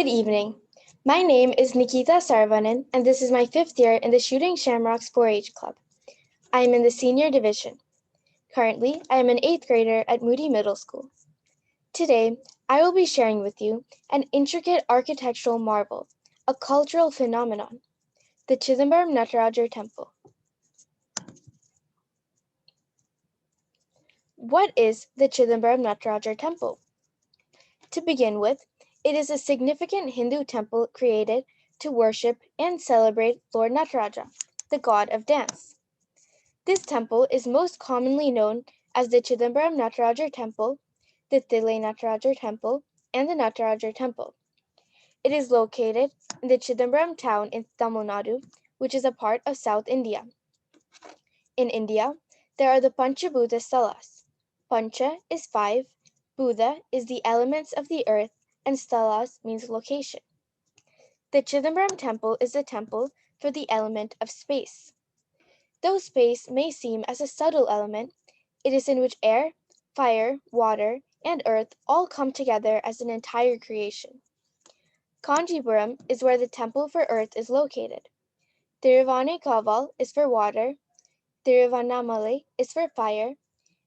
Good evening. My name is Nikhita Sarvanan, and this is my fifth year in the Shooting Shamrocks 4-H Club. I am in the senior division. Currently, I am an 8th grader at Moody Middle School. Today, I will be sharing with you an intricate architectural marvel, a cultural phenomenon, the Chidambaram Natarajar Temple. What is the Chidambaram Natarajar Temple? To begin with, it is a significant Hindu temple created to worship and celebrate Lord Nataraja, the god of dance. This temple is most commonly known as the Chidambaram Natarajar Temple, the Thillai Natarajar Temple, and the Natarajar Temple. It is located in the Chidambaram town in Tamil Nadu, which is a part of South India. In India, there are the Panchabhuta Stalas. Pancha is 5, Bhuta is the elements of the earth, and Stalas means location. The Chidambaram temple is the temple for the element of space. Though space may seem as a subtle element, it is in which air, fire, water, and earth all come together as an entire creation. Kanjipuram is where the temple for earth is located. Thiruvannaikaval is for water, Thiruvannamalai is for fire,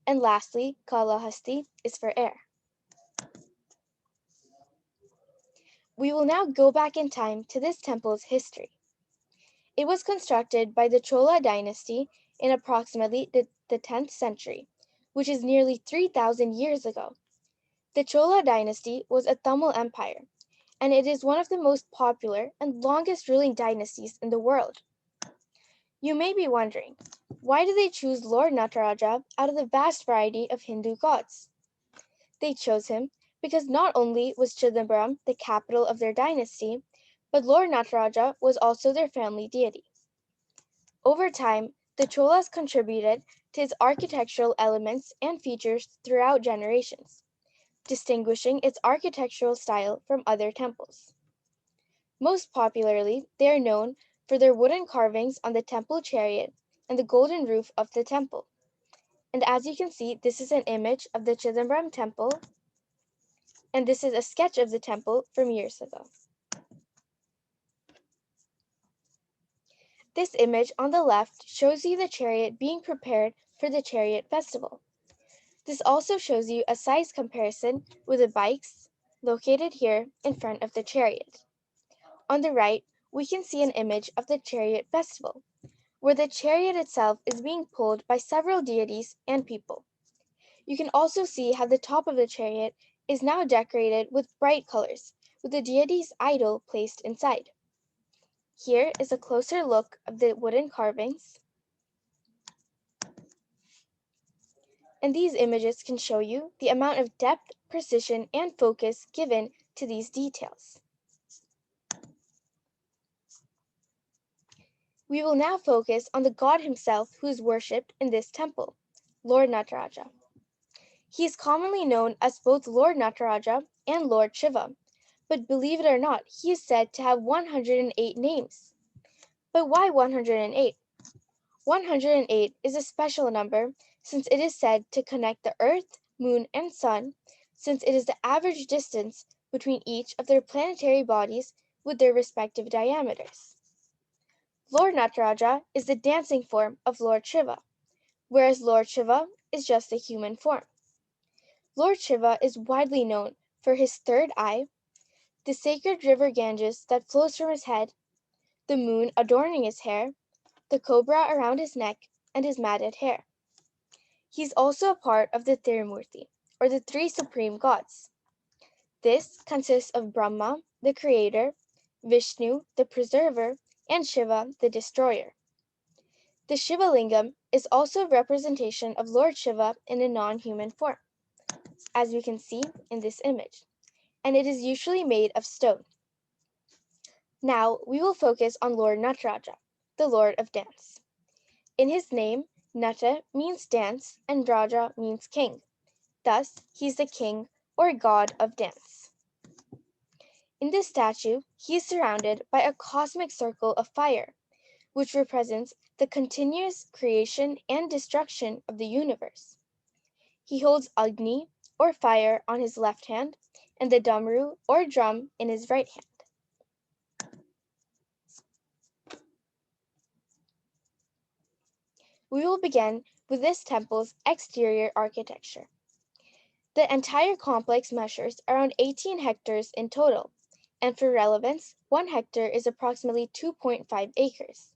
and lastly, Kalahasti is for air. We will now go back in time to this temple's history. It was constructed by the Chola dynasty in approximately the 10th century, which is nearly 3,000 years ago. The Chola dynasty was a Tamil empire, and it is one of the most popular and longest ruling dynasties in the world. You may be wondering, why did they choose Lord Nataraja out of the vast variety of Hindu gods? They chose him because not only was Chidambaram the capital of their dynasty, but Lord Nataraja was also their family deity. Over time, the Cholas contributed to its architectural elements and features throughout generations, distinguishing its architectural style from other temples. Most popularly, they are known for their wooden carvings on the temple chariot and the golden roof of the temple. And as you can see, this is an image of the Chidambaram temple, and this is a sketch of the temple from years ago. This image on the left shows you the chariot being prepared for the chariot festival. This also shows you a size comparison with the bikes located here in front of the chariot. On the right, we can see an image of the chariot festival, where the chariot itself is being pulled by several deities and people. You can also see how the top of the chariot is now decorated with bright colors, with the deity's idol placed inside. Here is a closer look of the wooden carvings. And these images can show you the amount of depth, precision, and focus given to these details. We will now focus on the god himself who is worshipped in this temple, Lord Nataraja. He is commonly known as both Lord Nataraja and Lord Shiva, but believe it or not, he is said to have 108 names. But why 108? 108 is a special number since it is said to connect the Earth, Moon, and Sun, since it is the average distance between each of their planetary bodies with their respective diameters. Lord Nataraja is the dancing form of Lord Shiva, whereas Lord Shiva is just a human form. Lord Shiva is widely known for his third eye, the sacred river Ganges that flows from his head, the moon adorning his hair, the cobra around his neck, and his matted hair. He's also a part of the Tirumurti, or the three supreme gods. This consists of Brahma, the creator, Vishnu, the preserver, and Shiva, the destroyer. The Shiva Lingam is also a representation of Lord Shiva in a non-human form, as we can see in this image, and it is usually made of stone. Now we will focus on Lord Nataraja, the Lord of Dance. In his name, Nata means dance and Raja means king. Thus, he's the king or god of dance. In this statue, he is surrounded by a cosmic circle of fire, which represents the continuous creation and destruction of the universe. He holds Agni, or fire, on his left hand and the damru or drum in his right hand. We will begin with this temple's exterior architecture. The entire complex measures around 18 hectares in total, and for relevance, 1 hectare is approximately 2.5 acres.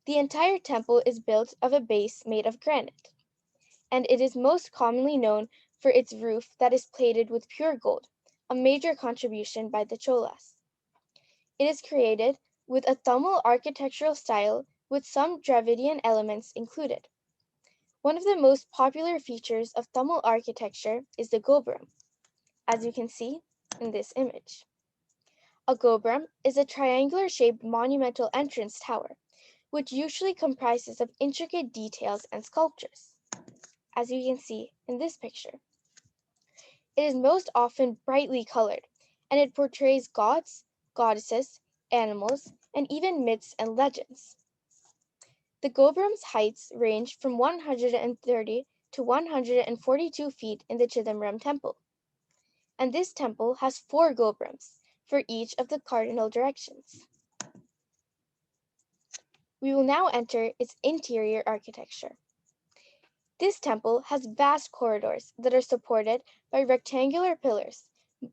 The entire temple is built of a base made of granite, and it is most commonly known for its roof that is plated with pure gold, a major contribution by the Cholas. It is created with a Tamil architectural style with some Dravidian elements included. One of the most popular features of Tamil architecture is the gopuram, as you can see in this image. A gopuram is a triangular-shaped monumental entrance tower, which usually comprises of intricate details and sculptures, as you can see in this picture. It is most often brightly colored, and it portrays gods, goddesses, animals, and even myths and legends. The gopuram's heights range from 130 to 142 feet in the Chidambaram temple, and this temple has 4 gopurams for each of the cardinal directions. We will now enter its interior architecture. This temple has vast corridors that are supported by rectangular pillars,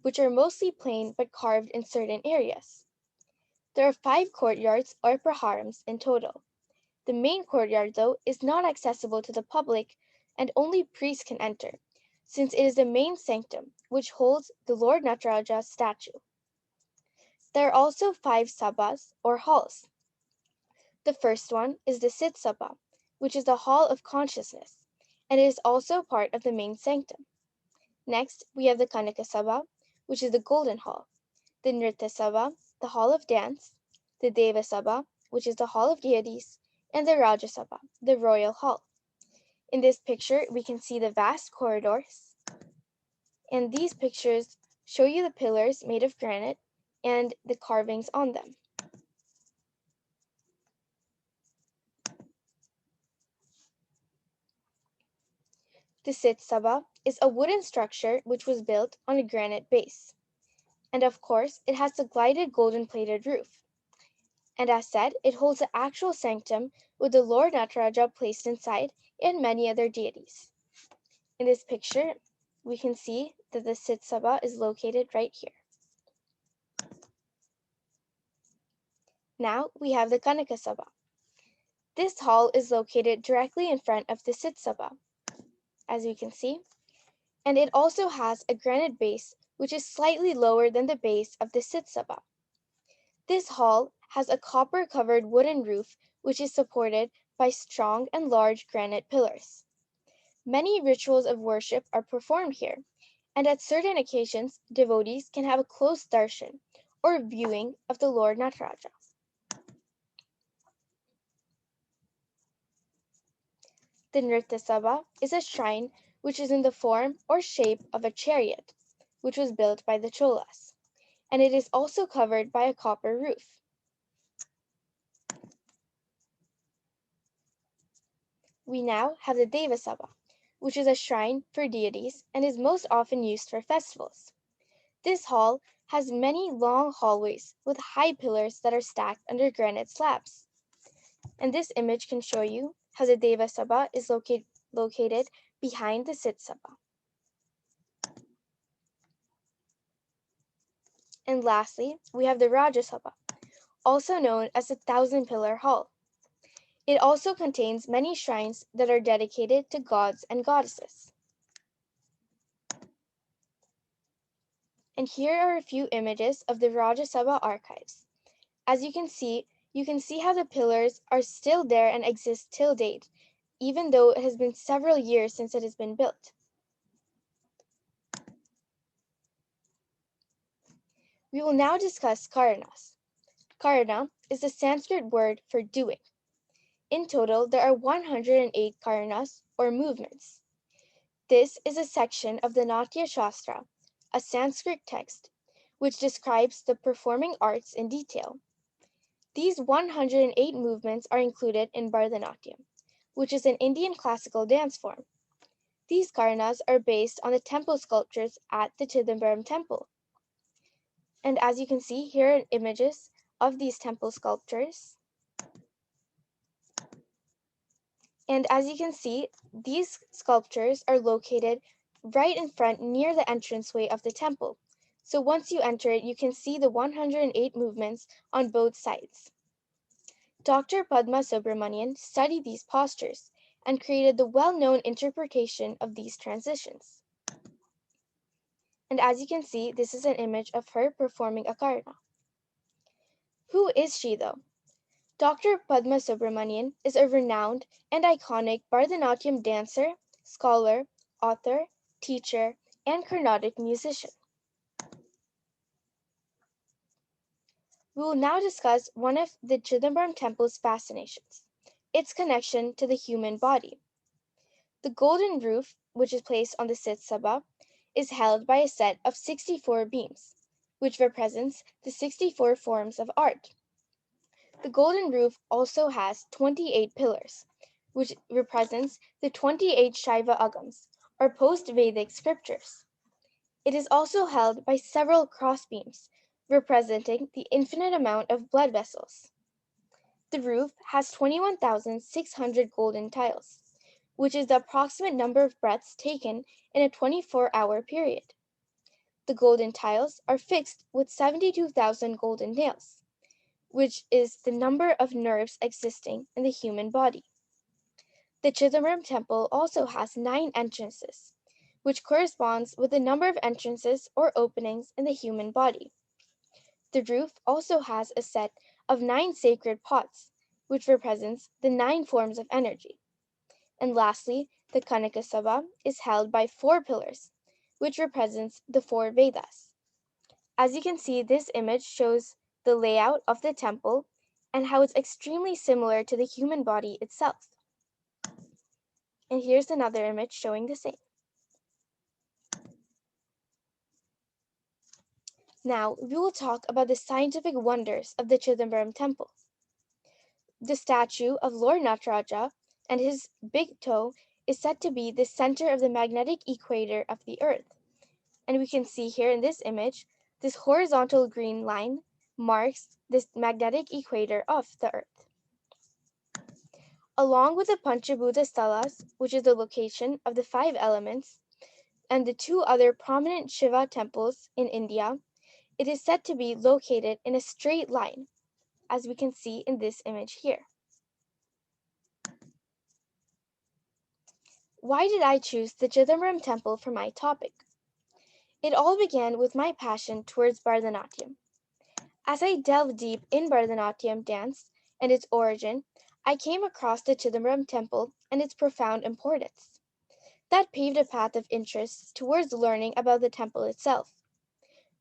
which are mostly plain but carved in certain areas. There are 5 courtyards or praharams in total. The main courtyard, though, is not accessible to the public and only priests can enter, since it is the main sanctum, which holds the Lord Nataraja's statue. There are also 5 sabhas, or halls. The first one is the Sit Sabha, which is the hall of consciousness, and it is also part of the main sanctum. Next, we have the Kanaka Sabha, which is the golden hall, the Nritya Sabha, the hall of dance, the Deva Sabha, which is the hall of deities, and the Raja Sabha, the royal hall. In this picture, we can see the vast corridors, and these pictures show you the pillars made of granite and the carvings on them. The Sit Sabha is a wooden structure which was built on a granite base. And of course, it has the gilded golden plated roof. And as said, it holds the actual sanctum with the Lord Nataraja placed inside and many other deities. In this picture, we can see that the Sit Sabha is located right here. Now we have the Kanaka Sabha. This hall is located directly in front of the Sit Sabha, as you can see, and it also has a granite base which is slightly lower than the base of the Sit Sabha. This hall has a copper-covered wooden roof which is supported by strong and large granite pillars. Many rituals of worship are performed here, and at certain occasions, devotees can have a close darshan, or viewing of the Lord Nataraja. The Nritya Sabha is a shrine which is in the form or shape of a chariot, which was built by the Cholas, and it is also covered by a copper roof. We now have the Deva Sabha, which is a shrine for deities and is most often used for festivals. This hall has many long hallways with high pillars that are stacked under granite slabs. And this image can show you how the Deva Sabha is located behind the Sit Sabha. And lastly, we have the Raja Sabha, also known as the Thousand Pillar Hall. It also contains many shrines that are dedicated to gods and goddesses. And here are a few images of the Raja Sabha archives. As you can see how the pillars are still there and exist till date, even though it has been several years since it has been built. We will now discuss Karanas. Karana is the Sanskrit word for doing. In total, there are 108 Karanas, or movements. This is a section of the Natya Shastra, a Sanskrit text, which describes the performing arts in detail. These 108 movements are included in Bharatanatyam, which is an Indian classical dance form. These Karanas are based on the temple sculptures at the Chidambaram temple. And as you can see, here are images of these temple sculptures. And as you can see, these sculptures are located right in front near the entranceway of the temple. So once you enter it, you can see the 108 movements on both sides. Dr. Padma Subramanian studied these postures and created the well-known interpretation of these transitions. And as you can see, this is an image of her performing a karna. Who is she though? Dr. Padma Subramanian is a renowned and iconic Bharatanatyam dancer, scholar, author, teacher, and Carnatic musician. We will now discuss one of the Chidambaram temple's fascinations, its connection to the human body. The golden roof, which is placed on the Sit Sabha, is held by a set of 64 beams, which represents the 64 forms of art. The golden roof also has 28 pillars, which represents the 28 Shaiva Agams, or post-Vedic scriptures. It is also held by several crossbeams, representing the infinite amount of blood vessels. The roof has 21,600 golden tiles, which is the approximate number of breaths taken in a 24-hour period. The golden tiles are fixed with 72,000 golden nails, which is the number of nerves existing in the human body. The Chidambaram temple also has 9 entrances, which corresponds with the number of entrances or openings in the human body. The roof also has a set of 9 sacred pots, which represents the 9 forms of energy. And lastly, the Kanaka Sabha is held by 4 pillars, which represents the 4 Vedas. As you can see, this image shows the layout of the temple and how it's extremely similar to the human body itself. And here's another image showing the same. Now, we will talk about the scientific wonders of the Chidambaram temple. The statue of Lord Nataraja and his big toe is said to be the center of the magnetic equator of the Earth. And we can see here in this image, this horizontal green line marks this magnetic equator of the Earth. Along with the Panchabhuta Stalas, which is the location of the 5 elements, and the 2 other prominent Shiva temples in India, it is said to be located in a straight line, as we can see in this image here. Why did I choose the Chidambaram temple for my topic? It all began with my passion towards Bharatanatyam. As I delved deep in Bharatanatyam dance and its origin, I came across the Chidambaram temple and its profound importance. That paved a path of interest towards learning about the temple itself.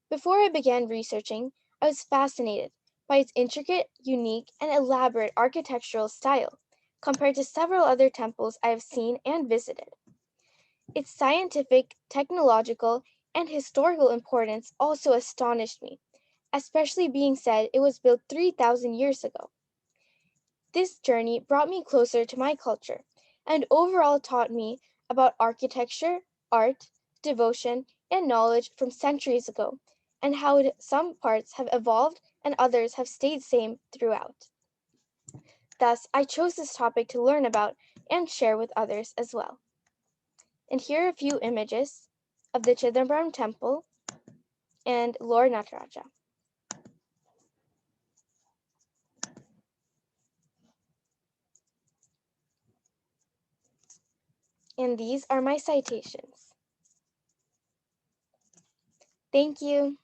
Before I began researching, I was fascinated by its intricate, unique, and elaborate architectural style compared to several other temples I have seen and visited. Its scientific, technological, and historical importance also astonished me, especially being said it was built 3,000 years ago. This journey brought me closer to my culture and overall taught me about architecture, art, devotion, and knowledge from centuries ago, and how some parts have evolved and others have stayed same throughout. Thus, I chose this topic to learn about and share with others as well. And here are a few images of the Chidambaram temple and Lord Nataraja. And these are my citations. Thank you.